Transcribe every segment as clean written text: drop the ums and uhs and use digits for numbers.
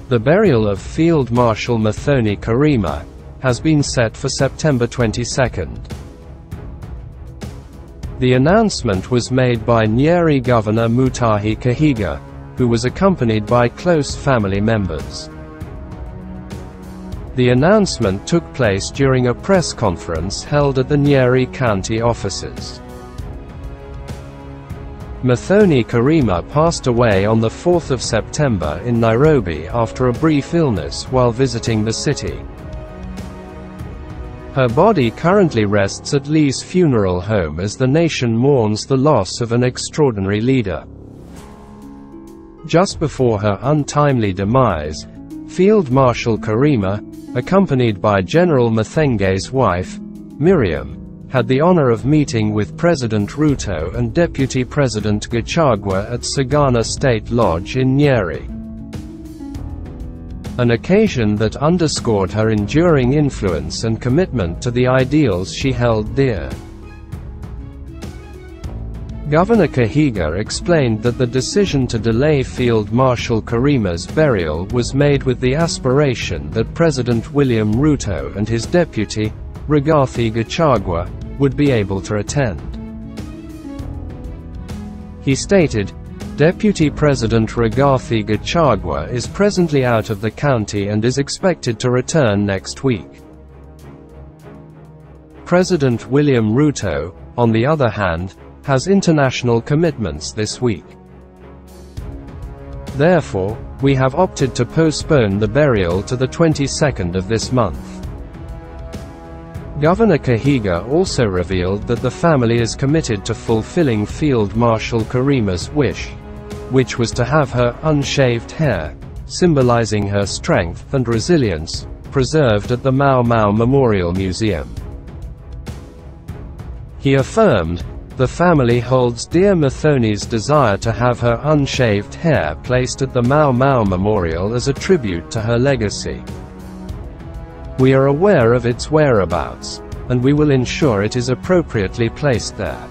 The burial of Field Marshal Muthoni Kirima has been set for September 22. The announcement was made by Nyeri Governor Muthoni Kirima, who was accompanied by close family members. The announcement took place during a press conference held at the Nyeri County offices. Muthoni Kirima passed away on the 4th of September in Nairobi after a brief illness while visiting the city. Her body currently rests at Lee's funeral home as the nation mourns the loss of an extraordinary leader. Just before her untimely demise, Field Marshal Kirima, accompanied by General Muthenge's wife, Miriam, had the honor of meeting with President Ruto and Deputy President Gachagua at Sagana State Lodge in Nyeri. An occasion that underscored her enduring influence and commitment to the ideals she held dear. Governor Kirima explained that the decision to delay Field Marshal Kirima's burial was made with the aspiration that President William Ruto and his deputy, Rigathi Gachagua, would be able to attend. He stated, "Deputy President Rigathi Gachagua is presently out of the county and is expected to return next week. President William Ruto, on the other hand, has international commitments this week. Therefore, we have opted to postpone the burial to the 22nd of this month." Governor Kirima also revealed that the family is committed to fulfilling Field Marshal Kirima's wish, which was to have her unshaved hair, symbolizing her strength and resilience, preserved at the Mau Mau Memorial Museum. He affirmed, "The family holds dear Muthoni's desire to have her unshaved hair placed at the Mau Mau Memorial as a tribute to her legacy. We are aware of its whereabouts, and we will ensure it is appropriately placed there."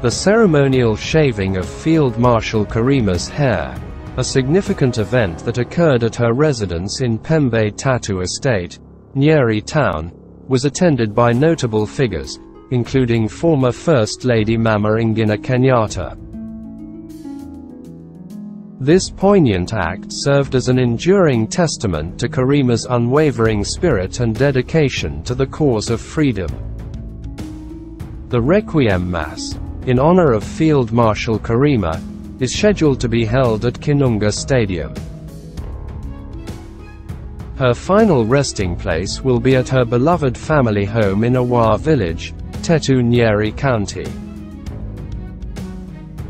The ceremonial shaving of Field Marshal Kirima's hair, a significant event that occurred at her residence in Pembe Tatu Estate, Nyeri Town, was attended by notable figures, including former First Lady Mama Ngina Kenyatta. This poignant act served as an enduring testament to Kirima's unwavering spirit and dedication to the cause of freedom. The Requiem Mass, in honor of Field Marshal Kirima, is scheduled to be held at Kinunga Stadium. Her final resting place will be at her beloved family home in Awa Village, Tetu Nyeri County.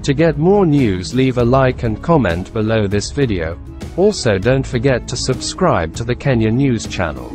To get more news, leave a like and comment below this video. Also don't forget to subscribe to the Kenya News channel.